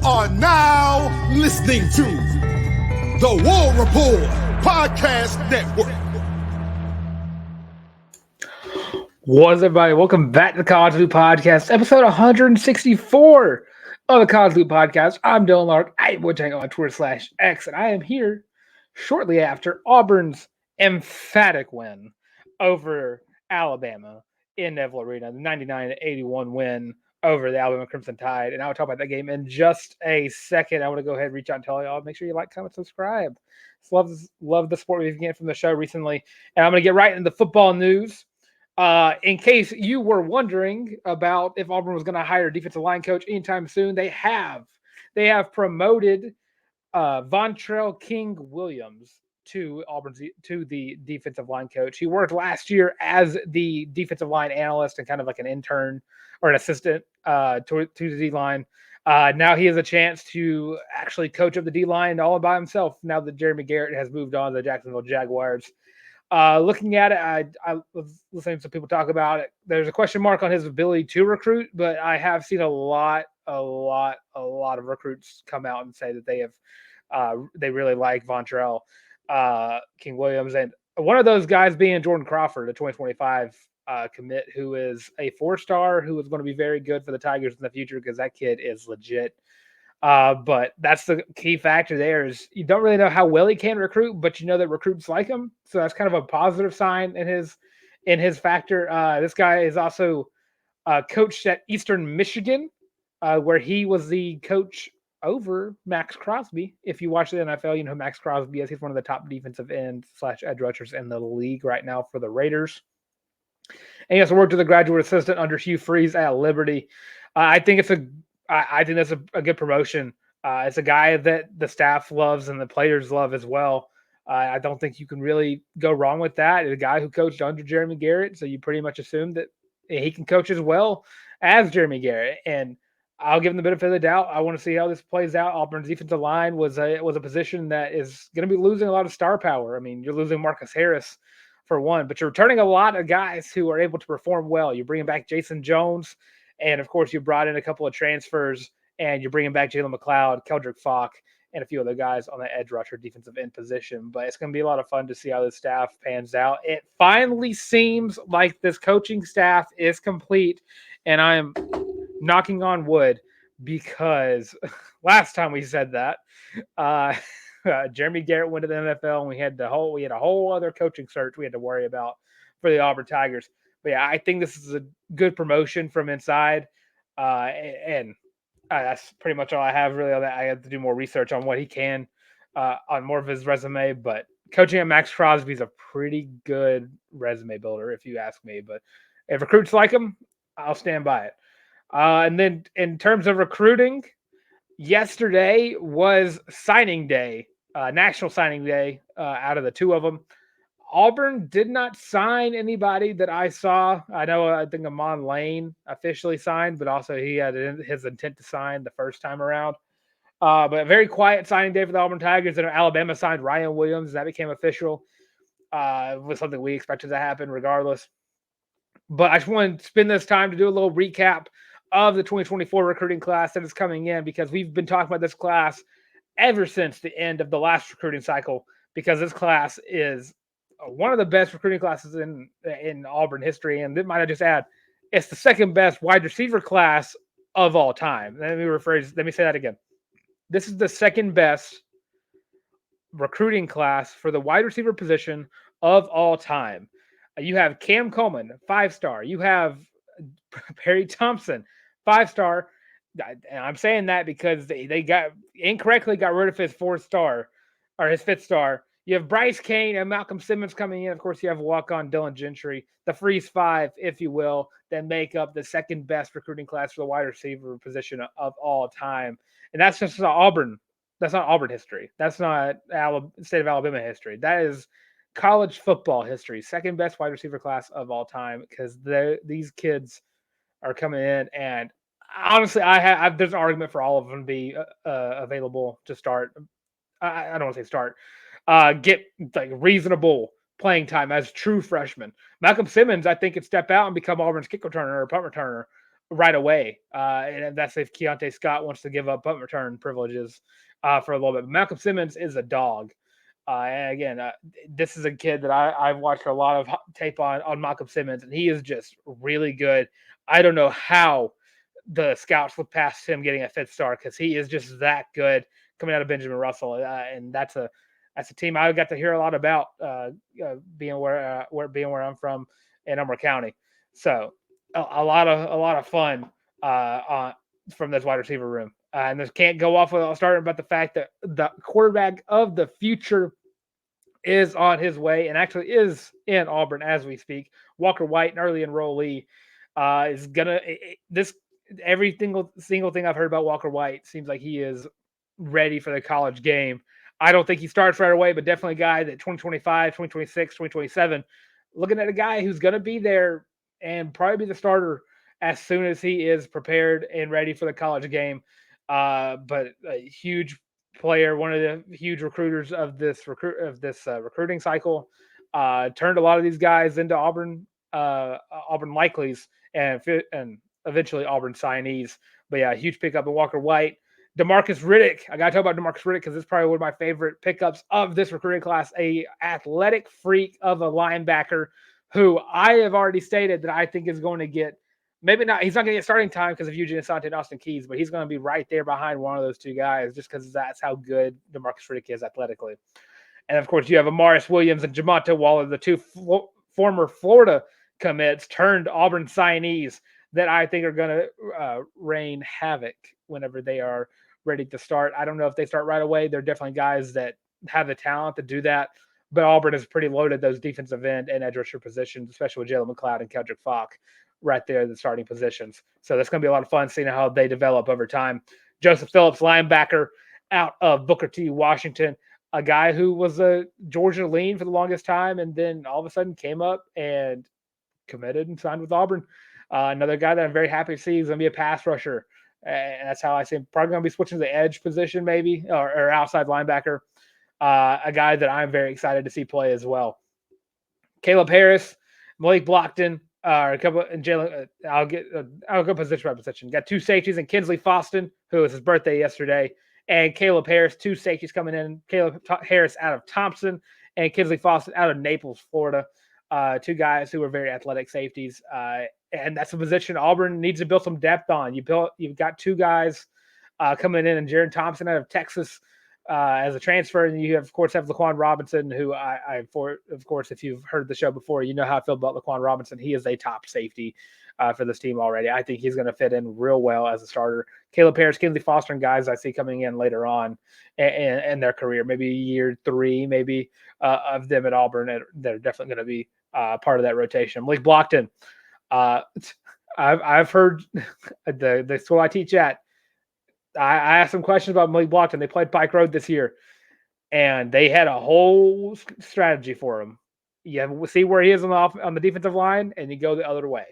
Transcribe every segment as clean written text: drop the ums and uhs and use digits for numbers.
are now listening to the War Report Podcast Network. What's up, everybody? Welcome back to the College Loop Podcast, episode 164 of the College Loop Podcast. I'm Dylan Larck. I am on Twitter/X, and I am here shortly after Auburn's emphatic win over Alabama in Neville Arena, the 99-81 win over the Alabama Crimson Tide. And I'll talk about that game in just a second. I want to go ahead and reach out and tell y'all, make sure you like, comment, subscribe. Love the support we've getting from the show recently. And I'm going to get right into the football news. In case you were wondering about if Auburn was going to hire a defensive line coach anytime soon, they have promoted Vontrell King-Williams to the defensive line coach. He worked last year as the defensive line analyst and kind of like an intern or an assistant to the D-line. Now he has a chance to actually coach up the D-line all by himself now that Jeremy Garrett has moved on to the Jacksonville Jaguars. Looking at it, I was listening to some people talk about it. There's a question mark on his ability to recruit, but I have seen a lot of recruits come out and say that they really like Vontrell King-Williams, and one of those guys being Jordan Crawford, a 2025 commit, who is a 4-star, who is going to be very good for the Tigers in the future because that kid is legit. But that's the key factor there is you don't really know how well he can recruit, but you know that recruits like him. So that's kind of a positive sign in his factor. This guy is also coached at Eastern Michigan, where he was the coach over Max Crosby. If you watch the NFL, you know who Max Crosby is. He's one of the top defensive end/edge rushers in the league right now for the Raiders. And he also worked as a graduate assistant under Hugh Freeze at Liberty. I think that's a good promotion. It's a guy that the staff loves and the players love as well. I don't think you can really go wrong with that. It's a guy who coached under Jeremy Garrett, so you pretty much assume that he can coach as well as Jeremy Garrett. And I'll give him the benefit of the doubt. I want to see how this plays out. Auburn's defensive line was a position that is going to be losing a lot of star power. I mean, you're losing Marcus Harris for one, but you're returning a lot of guys who are able to perform well. You're bringing back Jason Jones. And, of course, you brought in a couple of transfers, and you're bringing back Jalen McLeod, Keldrick Falk, and a few other guys on the edge rusher defensive end position. But it's going to be a lot of fun to see how this staff pans out. It finally seems like this coaching staff is complete, and I am knocking on wood because last time we said that, Jeremy Garrett went to the NFL, and we had a whole other coaching search we had to worry about for the Auburn Tigers. But yeah, I think this is a good promotion from inside, and that's pretty much all I have really on that. I have to do more research on what he can on more of his resume. But coaching at Max Crosby is a pretty good resume builder, if you ask me. But if recruits like him, I'll stand by it. And then in terms of recruiting, yesterday was signing day, National Signing Day. Out of the two of them, Auburn did not sign anybody that I saw. I think Amon Lane officially signed, but also he had his intent to sign the first time around. But a very quiet signing day for the Auburn Tigers. And Alabama signed Ryan Williams. That became official. It was something we expected to happen regardless. But I just want to spend this time to do a little recap of the 2024 recruiting class that is coming in, because we've been talking about this class ever since the end of the last recruiting cycle, because this class is one of the best recruiting classes in Auburn history. And might I just add, it's the second best wide receiver class of all time. Let me say that again. This is the second best recruiting class for the wide receiver position of all time. You have Cam Coleman, 5-star. You have Perry Thompson, 5-star. And I'm saying that because they incorrectly got rid of his 4-star or his 5th star. You have Bryce Kane and Malcolm Simmons coming in. Of course, you have walk-on Dylan Gentry, the Freeze 5, if you will, that make up the second best recruiting class for the wide receiver position of all time. And that's just Auburn. That's not Auburn history. That's not state of Alabama history. That is college football history. Second best wide receiver class of all time, because these kids are coming in. And honestly, there's an argument for all of them to be available to start. I don't want to say start. Get like reasonable playing time as true freshmen. Malcolm Simmons, I think, could step out and become Auburn's kick returner or punt returner right away. And that's if Keontae Scott wants to give up punt return privileges for a little bit. But Malcolm Simmons is a dog. And again, this is a kid that I've watched a lot of tape on Malcolm Simmons, and he is just really good. I don't know how the scouts look past him getting a 5th star because he is just that good coming out of Benjamin Russell. And that's a team I got to hear a lot about being where I'm from in Elmer County. So a lot of fun from this wide receiver room. And this can't go off without starting about the fact that the quarterback of the future is on his way and actually is in Auburn as we speak. Walker White, an early enrollee, is gonna this every single thing I've heard about Walker White seems like he is ready for the college game. I don't think he starts right away, but definitely a guy that 2025, 2026, 2027, looking at a guy who's going to be there and probably be the starter as soon as he is prepared and ready for the college game. But a huge player, one of the huge recruiters of this recruiting cycle, turned a lot of these guys into Auburn likelies and eventually Auburn signees. But yeah, huge pickup in Walker White. DeMarcus Riddick. I got to talk about DeMarcus Riddick because it's probably one of my favorite pickups of this recruiting class. A athletic freak of a linebacker who I have already stated that I think is going to get, maybe not, he's not going to get starting time because of Eugene Asante and Austin Keys, but he's going to be right there behind one of those two guys just because that's how good DeMarcus Riddick is athletically. And of course, you have Amaris Williams and Jamonta Waller, the two former Florida commits turned Auburn signees that I think are going to rain havoc whenever they are ready to start. I don't know if they start right away. They're definitely guys that have the talent to do that, but Auburn is pretty loaded those defensive end and edge rusher positions, especially with Jalen McLeod and Keldrick Falk right there, the starting positions. So that's going to be a lot of fun seeing how they develop over time. Joseph Phillips, linebacker out of Booker T, Washington, a guy who was a Georgia lean for the longest time and then all of a sudden came up and committed and signed with Auburn. Another guy that I'm very happy to see is going to be a pass rusher. And that's how I see him. Probably going to be switching to the edge position maybe, or outside linebacker. A guy that I'm very excited to see play as well. Caleb Harris, Malik Blockton, a couple, and Jaylin. I'll go position by position. Got 2 safeties and Kinsley Foston, who was his birthday yesterday, and Caleb Harris. 2 safeties coming in. Caleb Harris out of Thompson and Kinsley Foston out of Naples, Florida. 2 guys who are very athletic safeties. And that's a position Auburn needs to build some depth on. You've got 2 guys coming in, and Jaron Thompson out of Texas as a transfer, and you have, of course, Laquan Robinson, who of course, if you've heard the show before, you know how I feel about Laquan Robinson. He is a top safety for this team already. I think he's going to fit in real well as a starter. Caleb Harris, Kinsley Foster, and guys I see coming in later on in their career, maybe year 3, maybe of them at Auburn. They're definitely going to be part of that rotation. Malik Blockton. I've heard the school I teach at. I asked some questions about Malik Blockton. They played Pike Road this year, and they had a whole strategy for him. You see where he is on the defensive line, and you go the other way.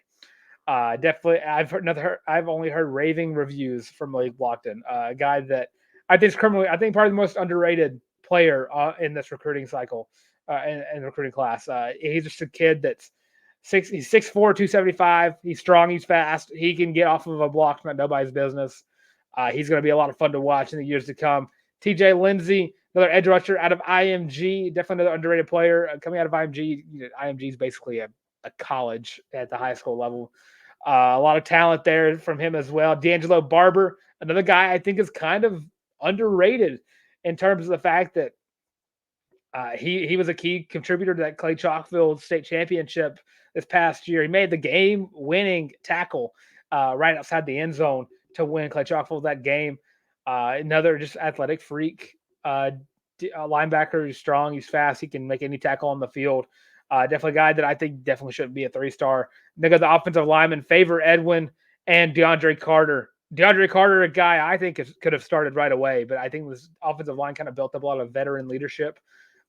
Definitely, I've only heard raving reviews from Malik Blockton, a guy that I think is probably the most underrated player in this recruiting cycle, in the recruiting class. He's just a kid that's he's 6'4", 275. He's strong. He's fast. He can get off of a block, not nobody's business. He's going to be a lot of fun to watch in the years to come. TJ Lindsey, another edge rusher out of IMG, definitely another underrated player coming out of IMG. IMG is basically a college at the high school level. A lot of talent there from him as well. D'Angelo Barber, another guy I think is kind of underrated in terms of the fact that he was a key contributor to that Clay Chalkfield State Championship this past year. He made the game-winning tackle right outside the end zone to win Clay Chalkfield that game. Another just athletic freak linebacker. He's strong. He's fast. He can make any tackle on the field. Definitely a guy that I think definitely shouldn't be a 3-star. Then got the offensive lineman, Favor Edwin and DeAndre Carter. DeAndre Carter, a guy I think could have started right away, but I think this offensive line kind of built up a lot of veteran leadership.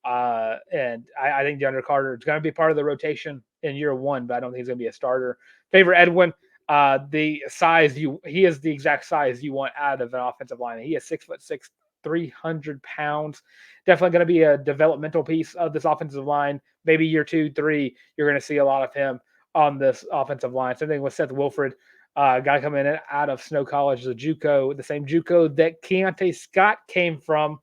And I think DeAndre Carter is going to be part of the rotation in year 1, but I don't think he's going to be a starter. Favor Edwin, the size he is the exact size you want out of an offensive line. He is 6'6", 300 pounds. Definitely going to be a developmental piece of this offensive line. Maybe year 2, 3, you're going to see a lot of him on this offensive line. Same thing with Seth Wilfred, Guy coming in out of Snow College, the JUCO, the same JUCO that Keontae Scott came from.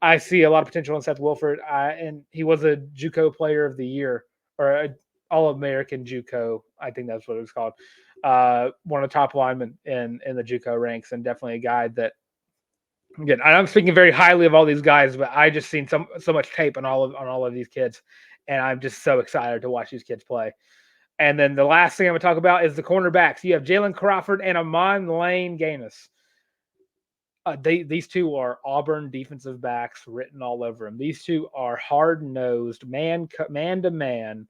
I see a lot of potential in Seth Wilford, and he was a JUCO Player of the Year or an All-American JUCO. I think that's what it was called. One of the top linemen in the JUCO ranks, and definitely a guy that. Again, I'm speaking very highly of all these guys, but I just seen so much tape on all of these kids, and I'm just so excited to watch these kids play. And then the last thing I'm going to talk about is the cornerbacks. You have Jalen Crawford and Amon Lane Gaines. These two are Auburn defensive backs written all over them. These two are hard-nosed, man-to-man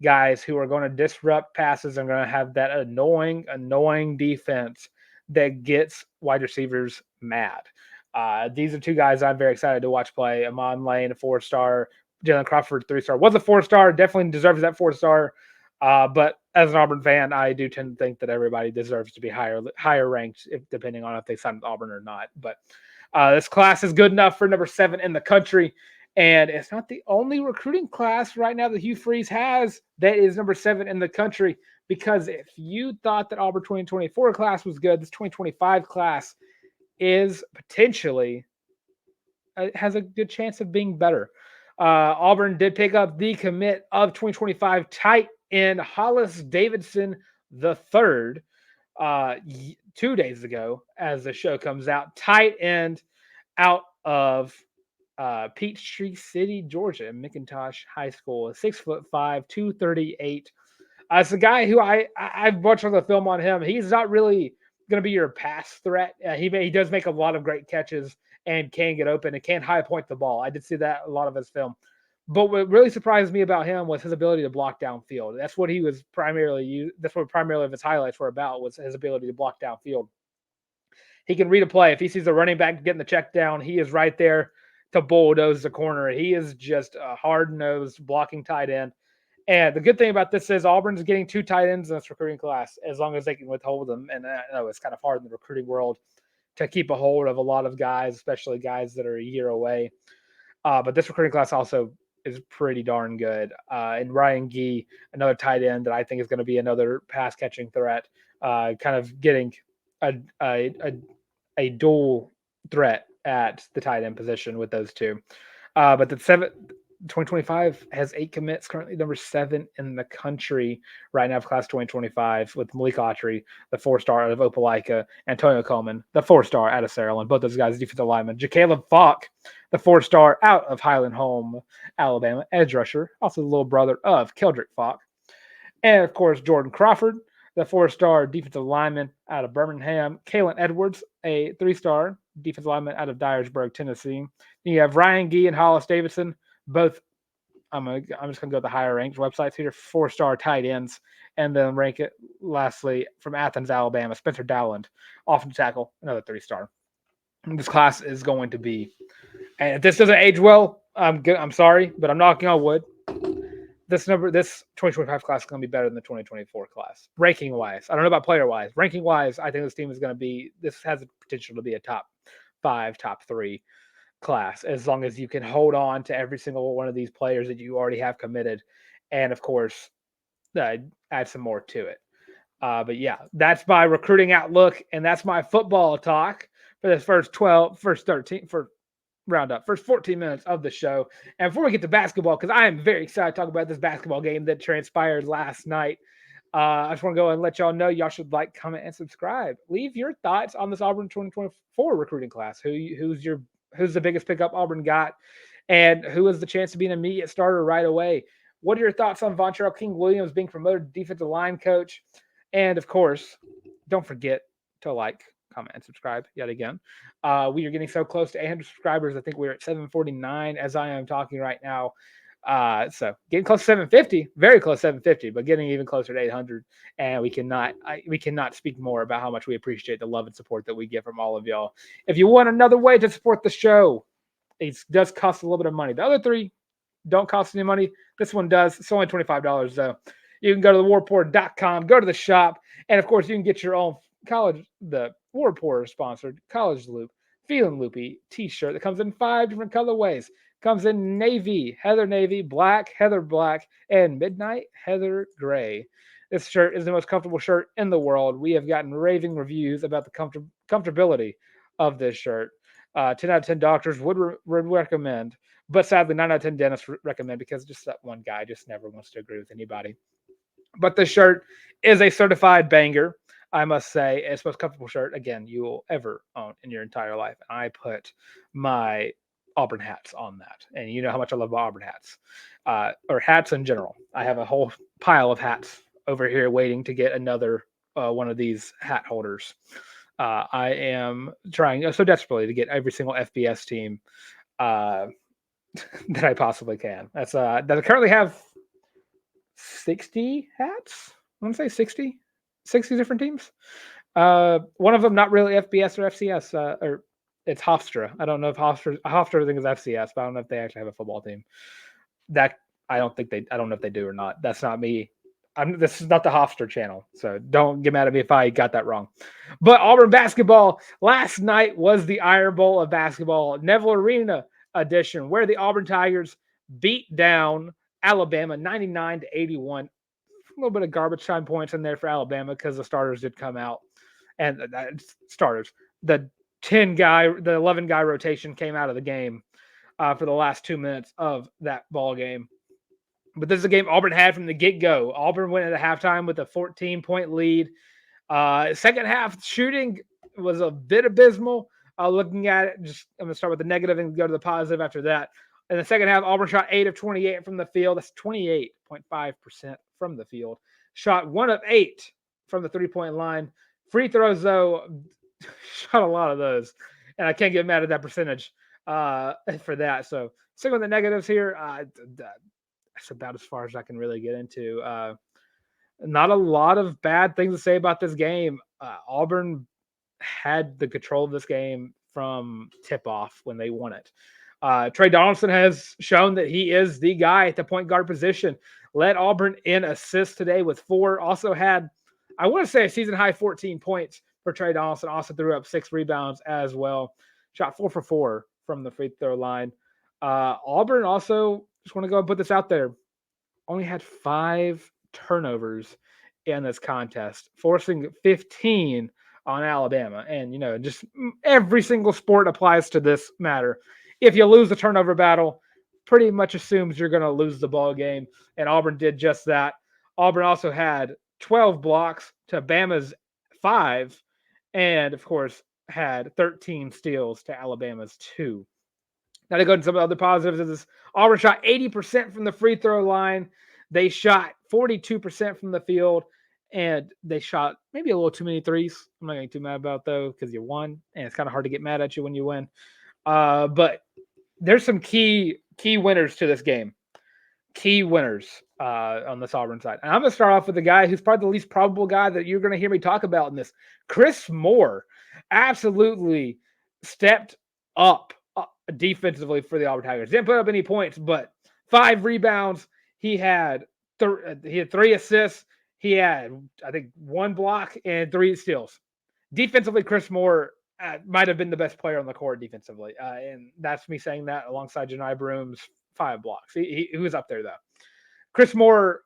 guys who are going to disrupt passes and going to have that annoying defense that gets wide receivers mad. These are two guys I'm very excited to watch play. Amon Lane, a 4-star. Jalen Crawford, 3-star. Was a 4-star. Definitely deserves that 4-star. But as an Auburn fan, I do tend to think that everybody deserves to be higher ranked, depending on if they signed with Auburn or not. But this class is good enough for number 7 in the country. And it's not the only recruiting class right now that Hugh Freeze has that is number 7 in the country. Because if you thought that Auburn 2024 class was good, this 2025 class is potentially has a good chance of being better. Auburn did pick up the commit of 2025 tight end Hollis Davidson III 2 days ago as the show comes out. Tight end out of Peachtree City, Georgia, McIntosh High School, 6'5", 238. It's a guy who I've watched the film on him. He's not really going to be your pass threat. He does make a lot of great catches and can get open and can high point the ball. I did see that a lot of his film. But what really surprised me about him was his ability to block downfield. That's what he was primarily That's what primarily of his highlights were about, was his ability to block downfield. He can read a play. If he sees a running back getting the check down, he is right there to bulldoze the corner. He is just a hard-nosed blocking tight end. And the good thing about this is Auburn's getting 2 tight ends in this recruiting class, as long as they can withhold them. And I know it's kind of hard in the recruiting world to keep a hold of a lot of guys, especially guys that are a year away. But this recruiting class also is pretty darn good. And Ryan Gee, another tight end that I think is going to be another pass catching threat, kind of getting a dual threat at the tight end position with those two. But the 2025 has 8 commits, currently number 7 in the country right now for class 2025, with Malik Autry, the 4-star out of Opelika, Antonio Coleman, the 4-star out of Saraland. Both those guys defensive linemen. Jacaleb Falk, the 4-star out of Highland Home, Alabama, edge rusher, also the little brother of Keldrick Falk. And of course, Jordan Crawford, the 4-star defensive lineman out of Birmingham. Kalen Edwards, a 3-star defensive lineman out of Dyersburg, Tennessee. Then you have Ryan Gee and Hollis Davidson, both. I'm just gonna go with the higher ranked websites here. 4-star tight ends, and then rank it lastly from Athens, Alabama. Spencer Dowland, offensive tackle, another 3-star. This class is going to be, and if this doesn't age well, I'm sorry, but I'm knocking on wood. This 2025 class is going to be better than the 2024 class, ranking wise. I don't know about player wise. Ranking wise, I think this team is going to be. This has the potential to be a top 5, top 3 class, as long as you can hold on to every single one of these players that you already have committed, and of course, add some more to it. But yeah, that's my recruiting outlook, and that's my football talk for this first 14 minutes of the show. And before we get to basketball, because I am very excited to talk about this basketball game that transpired last night, I just want to go and let y'all know y'all should like, comment, and subscribe. Leave your thoughts on this Auburn 2024 recruiting class. Who's the biggest pickup Auburn got, and who has the chance to be an immediate starter right away? What are your thoughts on Vontrell King-Williams being promoted to defensive line coach? And of course, don't forget to like, comment, and subscribe yet again. We are getting so close to 800 subscribers. I think we're at 749 as I am talking right now. So getting close to 750, very close to 750, but getting even closer to 800. And we cannot speak more about how much we appreciate the love and support that we get from all of y'all. If you want another way to support the show, it does cost a little bit of money. The other 3 don't cost any money. This one does. It's only $25 though. You can go to thewarreport.com, go to the shop, and of course you can get your own the War Report sponsored College Loop Feeling Loopy t-shirt that comes in 5 different colorways. Comes in navy, heather navy, black, heather black, and midnight heather gray. This shirt is the most comfortable shirt in the world. We have gotten raving reviews about the comfortability of this shirt. 10 out of 10 doctors would recommend, but sadly 9 out of 10 dentists recommend because just that one guy just never wants to agree with anybody. But the shirt is a certified banger, I must say. It's the most comfortable shirt, again, you will ever own in your entire life. I put my Auburn hats on that. And you know how much I love Auburn hats, or hats in general. I have a whole pile of hats over here waiting to get another one of these hat holders. I am trying so desperately to get every single FBS team that I possibly can. That I currently have 60 hats. I want to say 60 different teams. One of them not really FBS or FCS, or it's Hofstra. I don't know if Hofstra I think is FCS, but I don't know if they actually have a football team. That I don't know if they do or not. That's not me. This is not the Hofstra channel, so don't get mad at me if I got that wrong. But Auburn basketball last night was the Iron Bowl of basketball, Neville Arena edition, where the Auburn Tigers beat down Alabama 99-81. A little bit of garbage time points in there for Alabama because the starters did come out, and starters. The 11 guy rotation came out of the game for the last 2 minutes of that ball game. But this is a game Auburn had from the get-go. Auburn went at halftime with a 14-point lead. Second half shooting was a bit abysmal. Looking at it, I'm going to start with the negative and go to the positive after that. In the second half, Auburn shot 8 of 28 from the field. That's 28.5% from the field. Shot 1 of 8 from the three-point line. Free throws, though, shot a lot of those. And I can't get mad at that percentage for that. So, sticking with the negatives here, that's about as far as I can really get into. Not a lot of bad things to say about this game. Auburn had the control of this game from tip-off when they won it. Trey Donaldson has shown that he is the guy at the point guard position. Led Auburn in assists today with 4. Also had, I want to say, a season-high 14 points for Trey Donaldson. Also threw up 6 rebounds as well. Shot 4 for 4 from the free throw line. Auburn also, just want to go and put this out there, only had 5 turnovers in this contest, forcing 15 on Alabama. And, just every single sport applies to this matter. If you lose the turnover battle, pretty much assumes you're going to lose the ball game. And Auburn did just that. Auburn also had 12 blocks to Bama's 5. And, of course, had 13 steals to Alabama's 2. Now to go into some of the other positives is Auburn shot 80% from the free throw line. They shot 42% from the field, and they shot maybe a little too many threes. I'm not getting too mad about though because you won, and it's kind of hard to get mad at you when you win. But there's some key winners to this game. Key winners on this Auburn side. And I'm going to start off with the guy who's probably the least probable guy that you're going to hear me talk about in this. Chris Moore absolutely stepped up defensively for the Auburn Tigers. Didn't put up any points, but 5 rebounds. He had 3 assists. He had, I think, 1 block and 3 steals. Defensively, Chris Moore might have been the best player on the court defensively. And that's me saying that alongside Janai Broom's 5 blocks. He was up there, though. Chris Moore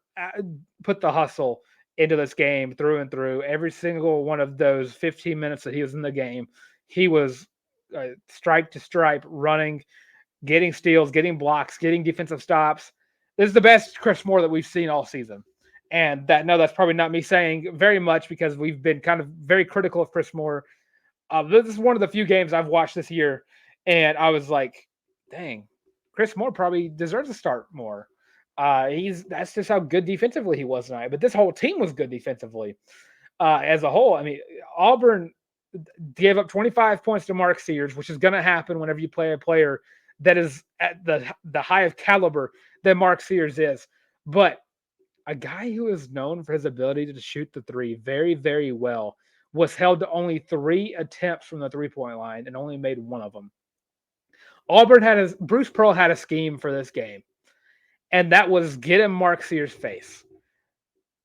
put the hustle into this game through and through. Every single one of those 15 minutes that he was in the game, he was stripe to stripe, running, getting steals, getting blocks, getting defensive stops. This is the best Chris Moore that we've seen all season. And that's probably not me saying very much because we've been kind of very critical of Chris Moore. This is one of the few games I've watched this year, and I was like, dang, Chris Moore probably deserves to start more. That's just how good defensively he was tonight. But this whole team was good defensively as a whole. I mean, Auburn gave up 25 points to Mark Sears, which is going to happen whenever you play a player that is at the high of caliber that Mark Sears is. But a guy who is known for his ability to shoot the 3 very, very well was held to only 3 attempts from the 3-point line and only made 1 of them. Bruce Pearl had a scheme for this game, and that was get in Mark Sears' face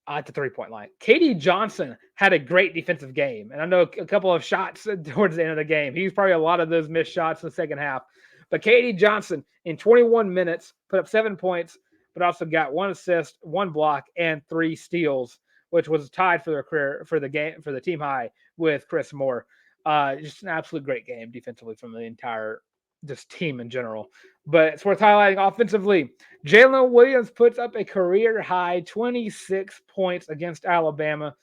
at the 3-point line. KD Johnson had a great defensive game, and I know a couple of shots towards the end of the game. He was probably a lot of those missed shots in the second half. But KD Johnson, in 21 minutes, put up 7 points, but also got 1 assist, 1 block, and 3 steals which was tied for the team high with Chris Moore. Just an absolute great game defensively from the entire just team in general. But it's worth highlighting offensively. Jaylin Williams puts up a career high 26 points against Alabama.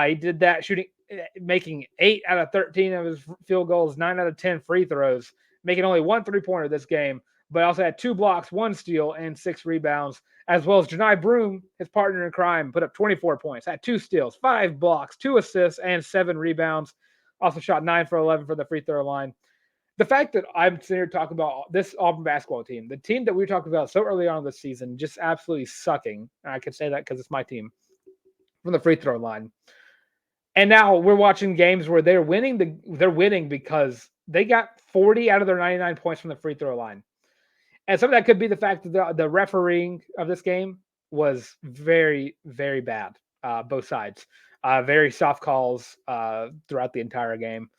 He did that making 8 out of 13 of his field goals, 9 out of 10 free throws, making only 1 3-pointer this game, but also had 2 blocks, 1 steal, and 6 rebounds, as well as Janai Broom, his partner in crime, put up 24 points, had 2 steals, 5 blocks, 2 assists, and 7 rebounds. Also shot 9 for 11 for the free throw line. The fact that I'm sitting here talking about this Auburn basketball team, the team that we talked about so early on this season, just absolutely sucking. And I can say that because it's my team from the free throw line. And now we're watching games where they're winning. They're winning because they got 40 out of their 99 points from the free throw line. And some of that could be the fact that the refereeing of this game was very, very bad. Both sides, very soft calls throughout the entire game,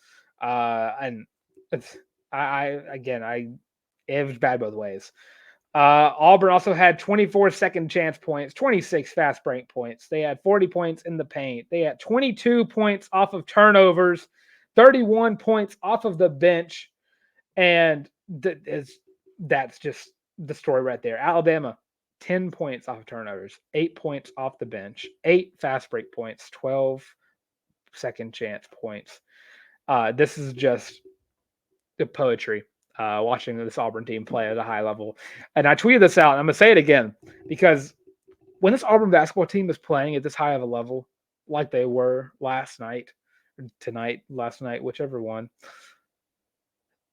and it was bad both ways. Auburn also had 24 second chance points, 26 fast break points. They had 40 points in the paint. They had 22 points off of turnovers, 31 points off of the bench, and that's just the story right there. Alabama, 10 points off of turnovers, 8 points off the bench, 8 fast break points, 12 second chance points. This is just the poetry. Watching this Auburn team play at a high level. And I tweeted this out, and I'm going to say it again, because when this Auburn basketball team is playing at this high of a level, like they were last night, whichever one,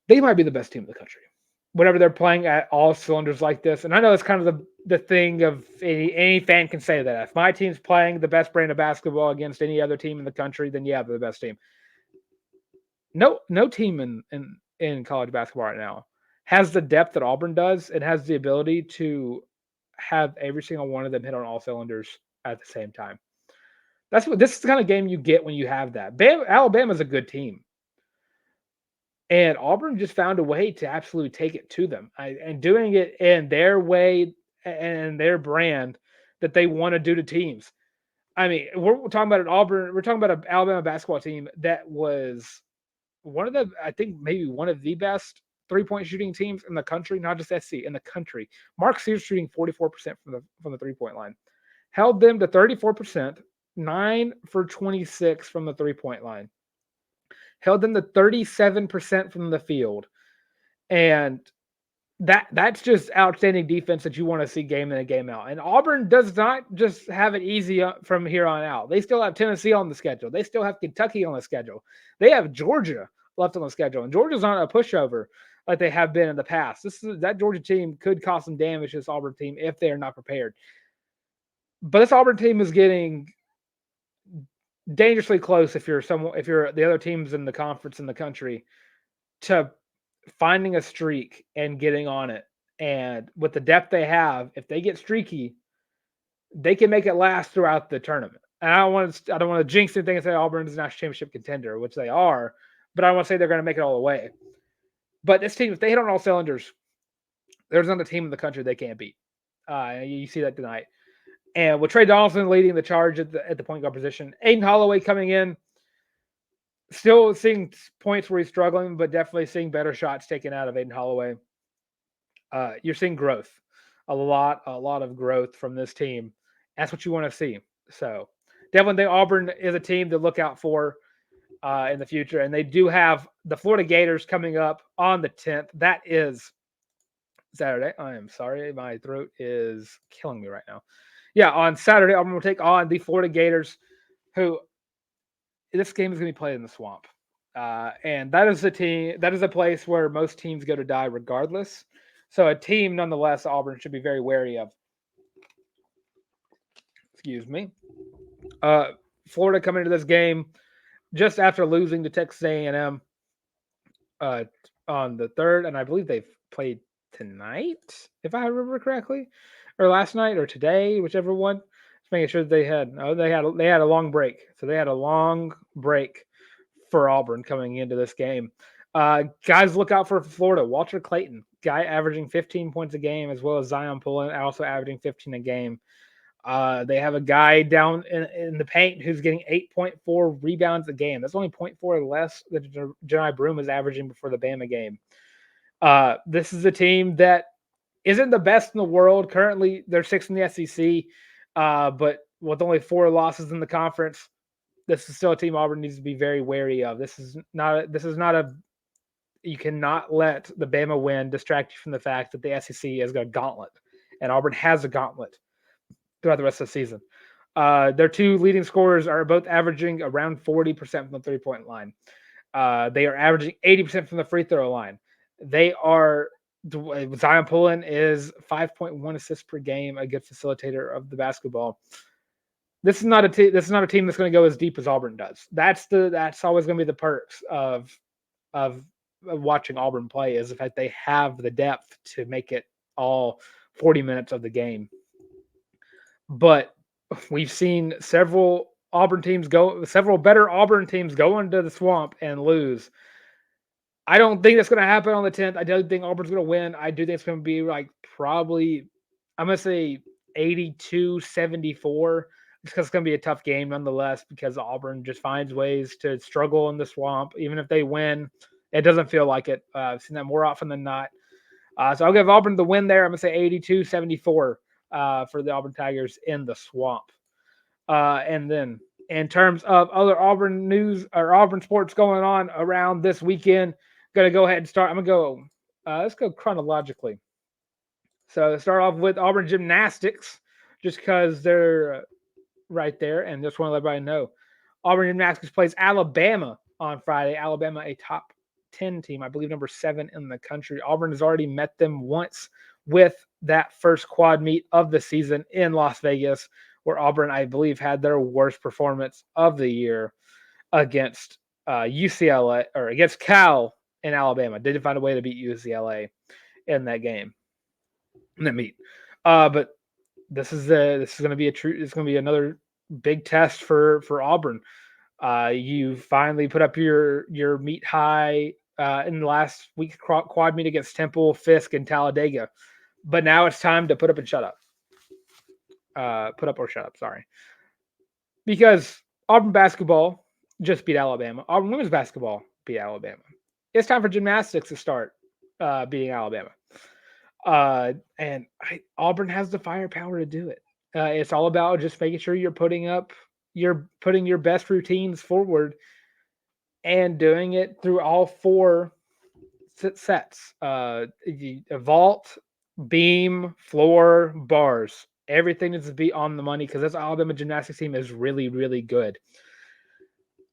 they might be the best team in the country. Whenever they're playing at all cylinders like this. And I know it's kind of the thing of any fan can say that. If my team's playing the best brand of basketball against any other team in the country, then yeah, they're the best team. No team in college basketball right now has the depth that Auburn does. It has the ability to have every single one of them hit on all cylinders at the same time. This is the kind of game you get when you have that. Alabama's a good team. And Auburn just found a way to absolutely take it to them and doing it in their way and their brand that they want to do to teams. I mean, we're talking about an Alabama basketball team that was one of the best 3-point shooting teams in the country, not just SC, in the country. Mark Sears shooting 44% from the 3-point line. Held them to 34%, 9 for 26 from the 3-point line. Held them to 37% from the field. And that's just outstanding defense that you want to see game in and game out. And Auburn does not just have it easy from here on out. They still have Tennessee on the schedule. They still have Kentucky on the schedule. They have Georgia left on the schedule. And Georgia's not a pushover like they have been in the past. That Georgia team could cause some damage to this Auburn team if they are not prepared. But this Auburn team is getting dangerously close if you're the other teams in the conference in the country to finding a streak and getting on it. And with the depth they have, if they get streaky, they can make it last throughout the tournament. And I don't want to jinx anything and say Auburn's a national championship contender, which they are, but I want to say they're going to make it all the way. But this team, if they hit on all cylinders, there's not a team in the country they can't beat. You see that tonight. And with Trey Donaldson leading the charge at the point guard position, Aiden Holloway coming in, still seeing points where he's struggling, but definitely seeing better shots taken out of Aiden Holloway. You're seeing growth, a lot of growth from this team. That's what you want to see. So definitely think Auburn is a team to look out for in the future. And they do have the Florida Gators coming up on the 10th. That is Saturday. I am sorry. My throat is killing me right now. Yeah, on Saturday, Auburn will take on the Florida Gators, who this game is going to be played in the Swamp. And that is a place where most teams go to die regardless. So a team, nonetheless, Auburn should be very wary of. Excuse me. Florida coming into this game just after losing to Texas A&M on the 3rd, and I believe they've played tonight, if I remember correctly, or last night or today, whichever one. Just making sure that they had a long break. So they had a long break for Auburn coming into this game. Guys, look out for Florida. Walter Clayton, guy averaging 15 points a game, as well as Zion Pullen, also averaging 15 a game. They have a guy down in the paint who's getting 8.4 rebounds a game. That's only 0.4 less than Jani Broom was averaging before the Bama game. This is a team that isn't the best in the world. Currently, they're 6th in the SEC, but with only 4 losses in the conference, this is still a team Auburn needs to be very wary of. This is not a you cannot let the Bama win distract you from the fact that the SEC has got a gauntlet, and Auburn has a gauntlet throughout the rest of the season. Their 2 leading scorers are both averaging around 40% from the 3-point line. They are averaging 80% from the free throw line. They are Zion Pullen is 5.1 assists per game, a good facilitator of the basketball. This is not a team that's going to go as deep as Auburn does. That's always going to be the perks of watching Auburn play, is the fact they have the depth to make it all 40 minutes of the game. But we've seen several better Auburn teams go into the swamp and lose. I don't think that's going to happen on the 10th. I don't think Auburn's going to win. I do think it's going to be like probably, I'm going to say 82-74, just because it's going to be a tough game nonetheless, because Auburn just finds ways to struggle in the swamp. Even if they win, it doesn't feel like it. I've seen that more often than not. So I'll give Auburn the win there. I'm going to say 82-74 for the Auburn Tigers in the swamp. And then in terms of other Auburn news or Auburn sports going on around this weekend, going to go ahead and start. I'm going to go, let's go chronologically. So to start off with Auburn Gymnastics, just because they're right there, and just want to let everybody know, Auburn Gymnastics plays Alabama on Friday. Alabama, a top 10 team, I believe number 7 in the country. Auburn has already met them once with that first quad meet of the season in Las Vegas, where Auburn, I believe, had their worst performance of the year against UCLA, or against Cal in Alabama. Did find a way to beat UCLA in that game, in that meet. But this is going to be it's going to be another big test for Auburn. You finally put up your meet high in the last week's quad meet against Temple, Fisk, and Talladega, but now it's time to put up and shut up. Put up or shut up, sorry. Because Auburn basketball just beat Alabama. Auburn women's basketball beat Alabama. It's time for gymnastics to start beating Alabama. And Auburn has the firepower to do it. It's all about just making sure you're putting your best routines forward and doing it through all 4 sets. Vault, beam, floor, bars. Everything needs to be on the money, because this Alabama gymnastics team is really, really good.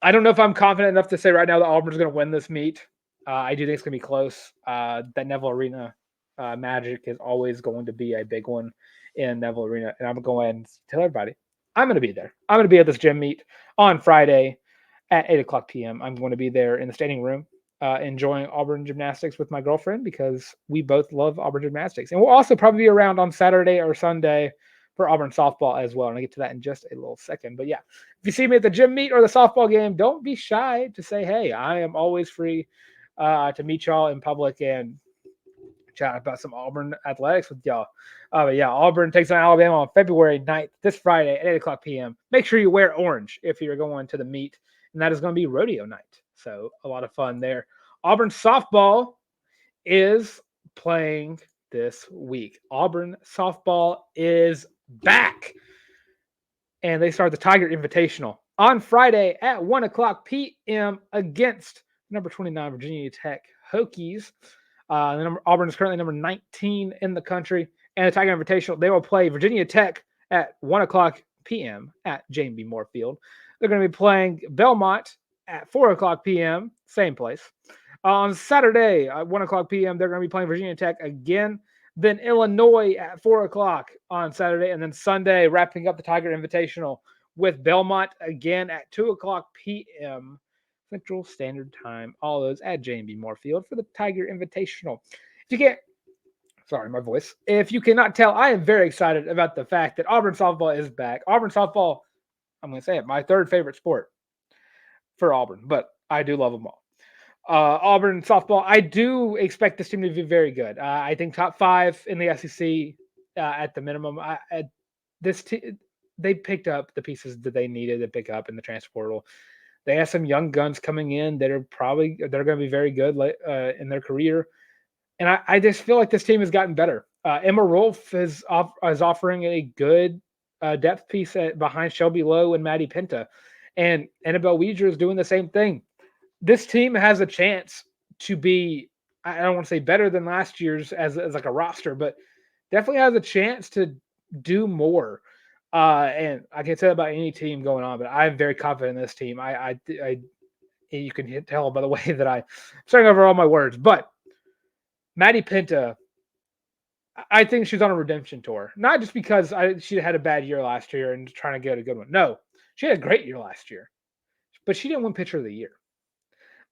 I don't know if I'm confident enough to say right now that Auburn's going to win this meet. I do think it's going to be close. That Neville Arena magic is always going to be a big one in Neville Arena. And I'm going to go ahead and tell everybody, I'm going to be there. I'm going to be at this gym meet on Friday at 8 o'clock p.m. I'm going to be there in the standing room enjoying Auburn Gymnastics with my girlfriend, because we both love Auburn Gymnastics. And we'll also probably be around on Saturday or Sunday for Auburn Softball as well. And I'll get to that in just a little second. But yeah, if you see me at the gym meet or the softball game, don't be shy to say, hey, I am always free to meet y'all in public and chat about some Auburn athletics with y'all. But yeah, Auburn takes on Alabama on February 9th, this Friday at 8 o'clock p.m. Make sure you wear orange if you're going to the meet. And that is going to be rodeo night. So a lot of fun there. Auburn softball is playing this week. Auburn softball is back. And they start the Tiger Invitational on Friday at 1 o'clock p.m. against number 29 Virginia Tech Hokies. Auburn is currently number 19 in the country. And the Tiger Invitational, they will play Virginia Tech at 1 o'clock p.m. at Jane B. Moore Field. They're going to be playing Belmont at 4 o'clock p.m., same place. On Saturday at 1 o'clock p.m., they're going to be playing Virginia Tech again. Then Illinois at 4 o'clock on Saturday. And then Sunday, wrapping up the Tiger Invitational with Belmont again at 2 o'clock p.m. Central Standard Time. All those at J&B Moorfield for the Tiger Invitational. If you can't, sorry, my voice. If you cannot tell, I am very excited about the fact that Auburn softball is back. Auburn softball, I'm going to say it, my 3rd favorite sport for Auburn, but I do love them all. Auburn softball, I do expect this team to be very good. I think top 5 in the SEC at the minimum. they picked up the pieces that they needed to pick up in the transfer portal. They have some young guns coming in that are they're going to be very good in their career. And I just feel like this team has gotten better. Emma Rolfe is offering a good depth piece behind Shelby Lowe and Maddie Pinta. And Annabelle Weidger is doing the same thing. This team has a chance to be, I don't want to say better than last year's as like a roster, but definitely has a chance to do more. And I can say that about any team going on, but I'm very confident in this team. You can tell by the way that I'm starting over all my words, but Maddie Pinta, I think she's on a redemption tour. Not just because she had a bad year last year and trying to get a good one. No, she had a great year last year, but she didn't win Pitcher of the Year.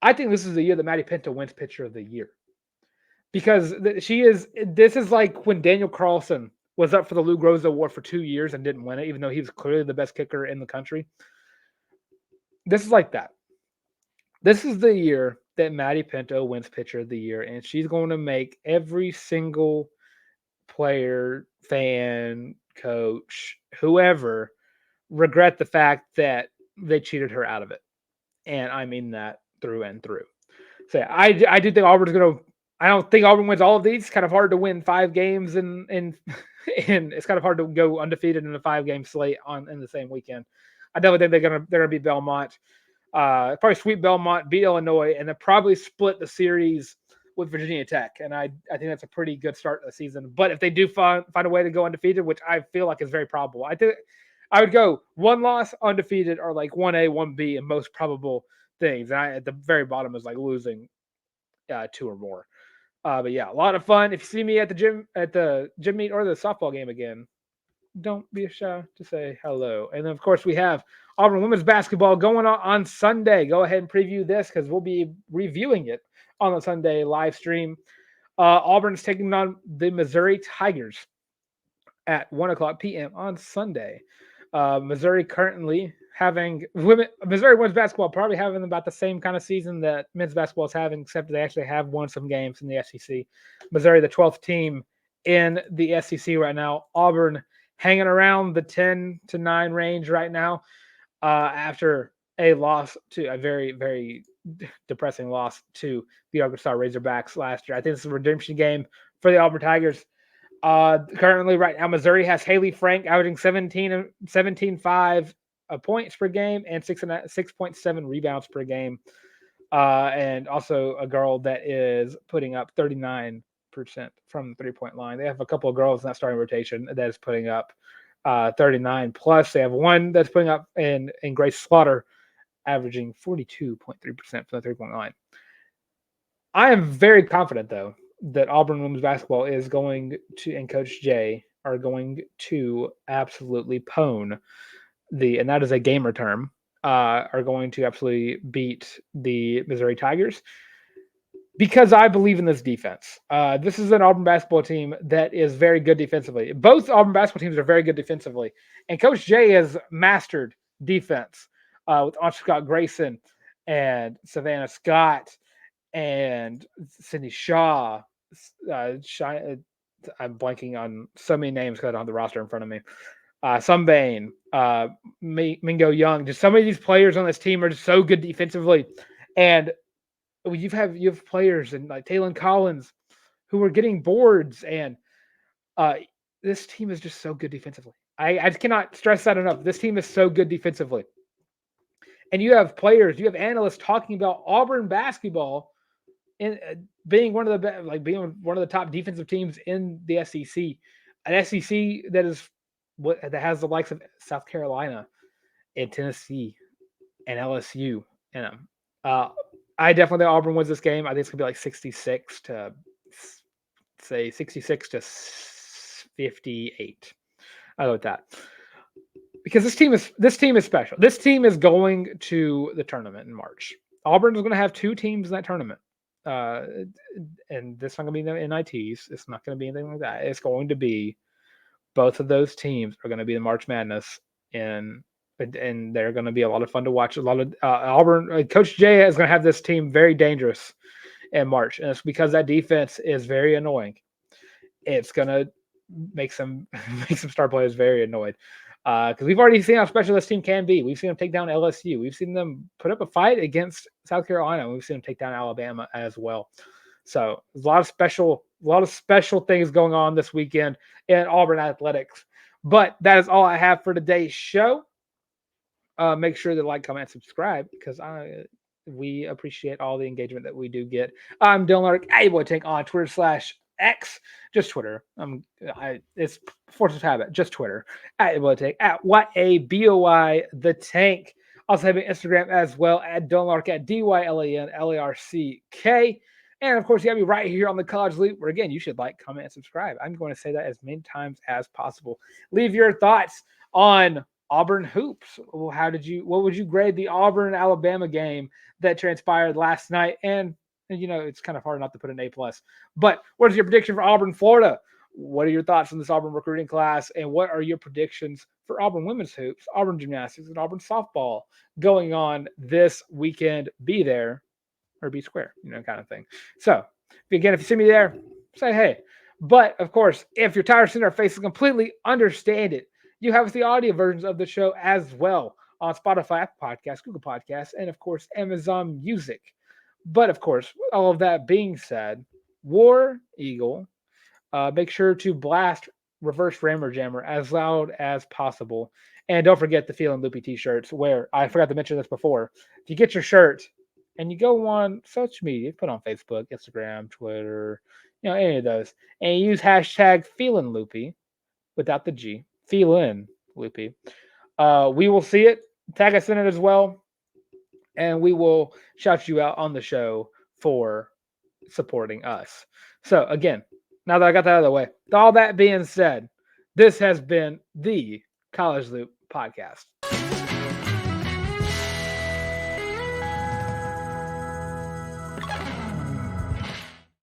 I think this is the year that Maddie Pinta wins Pitcher of the Year because this is like when Daniel Carlson was up for the Lou Groza Award for 2 years and didn't win it, even though he was clearly the best kicker in the country. This is like that. This is the year that Maddie Pinto wins Pitcher of the Year, and she's going to make every single player, fan, coach, whoever regret the fact that they cheated her out of it. And I mean that through and through. So I do think Auburn's going to. I don't think Auburn wins all of these. It's kind of hard to win 5 games, and it's kind of hard to go undefeated in a 5-game slate in the same weekend. I definitely think they're gonna beat Belmont. Probably sweep Belmont, beat Illinois, and then probably split the series with Virginia Tech. And I think that's a pretty good start to the season. But if they do find a way to go undefeated, which I feel like is very probable, I think I would go 1 loss, undefeated, or like 1A, 1B in most probable things. And at the very bottom is like losing 2 or more. But yeah, a lot of fun. If you see me at the gym meet or the softball game again, don't be shy to say hello. And then, of course, we have Auburn women's basketball going on Sunday. Go ahead and preview this because we'll be reviewing it on the Sunday live stream. Auburn's taking on the Missouri Tigers at 1:00 p.m. on Sunday. Missouri currently having Missouri women's basketball probably having about the same kind of season that men's basketball is having, except they actually have won some games in the SEC. Missouri, the 12th team in the SEC right now. Auburn hanging around the 10-9 range right now after a loss to a very, very depressing loss to the Arkansas Razorbacks last year. I think this is a redemption game for the Auburn Tigers. Currently, right now, Missouri has Haley Frank averaging 17.5 points per game and 6.7 rebounds per game. And also a girl that is putting up 39% from the 3-point line. They have a couple of girls in that starting rotation that is putting up 39 plus. They have one that's putting up in Grace Slaughter, averaging 42.3% from the 3-point line. I am very confident, though, that Auburn women's basketball is going to, and Coach Jay are going to absolutely pwn and that is a gamer term, are going to absolutely beat the Missouri Tigers because I believe in this defense. This is an Auburn basketball team that is very good defensively. Both Auburn basketball teams are very good defensively, and Coach Jay has mastered defense with Aunt Scott Grayson and Savannah Scott and Cindy Shaw. I'm blanking on so many names because I don't have the roster in front of me. Sunbane, Mingo Young, just some of these players on this team are just so good defensively. And you have players and like Taylon Collins who are getting boards, and this team is just so good defensively. I cannot stress that enough. This team is so good defensively. And you have players, you have analysts talking about Auburn basketball and being one of the top defensive teams in the SEC, an SEC that has the likes of South Carolina and Tennessee and LSU in them. I definitely think Auburn wins this game. I think it's gonna be like 66 to 58. I go with that because this team is special. This team is going to the tournament in March. Auburn is going to have 2 teams in that tournament. And this is not going to be the NITs. It's not going to be anything like that. It's going to be both of those teams are going to be the March Madness, and they're going to be a lot of fun to watch. A lot of Auburn. Coach Jay is going to have this team very dangerous in March, and it's because that defense is very annoying. It's going to makes some star players very annoyed. Because we've already seen how special this team can be. We've seen them take down LSU. We've seen them put up a fight against South Carolina. We've seen them take down Alabama as well. So there's a lot of special things going on this weekend in Auburn athletics. But that is all I have for today's show. Make sure to like, comment, subscribe because we appreciate all the engagement that we do get. I'm Dylan Larck, @Boytank on Twitter/X, just Twitter. It's force of habit, just Twitter. @Boytank, @YABOY the Tank. Also have an Instagram as well @Dylan Larck, DYLANLARCK. And of course, you have me right here on the College Loop, where again, you should like, comment, and subscribe. I'm going to say that as many times as possible. Leave your thoughts on Auburn hoops. What would you grade the Auburn Alabama game that transpired last night? And it's kind of hard not to put an A+. But what is your prediction for Auburn, Florida? What are your thoughts on this Auburn recruiting class? And what are your predictions for Auburn women's hoops, Auburn Gymnastics, and Auburn Softball going on this weekend? Be there or be square, kind of thing. So, if you see me there, say hey. But, of course, if you're tired of seeing our faces, completely understand it. You have the audio versions of the show as well on Spotify, Apple Podcasts, Google Podcasts, and, of course, Amazon Music. But, of course, with all of that being said, War Eagle, make sure to blast Reverse Rammer Jammer as loud as possible. And don't forget the Feelin' Loopy t-shirts, where I forgot to mention this before. If you get your shirt and you go on social media, put on Facebook, Instagram, Twitter, any of those, and you use hashtag Feelin' Loopy without the G, Feelin' Loopy, we will see it. Tag us in it as well. And we will shout you out on the show for supporting us. So, again, now that I got that out of the way, with all that being said, this has been the College Loop Podcast.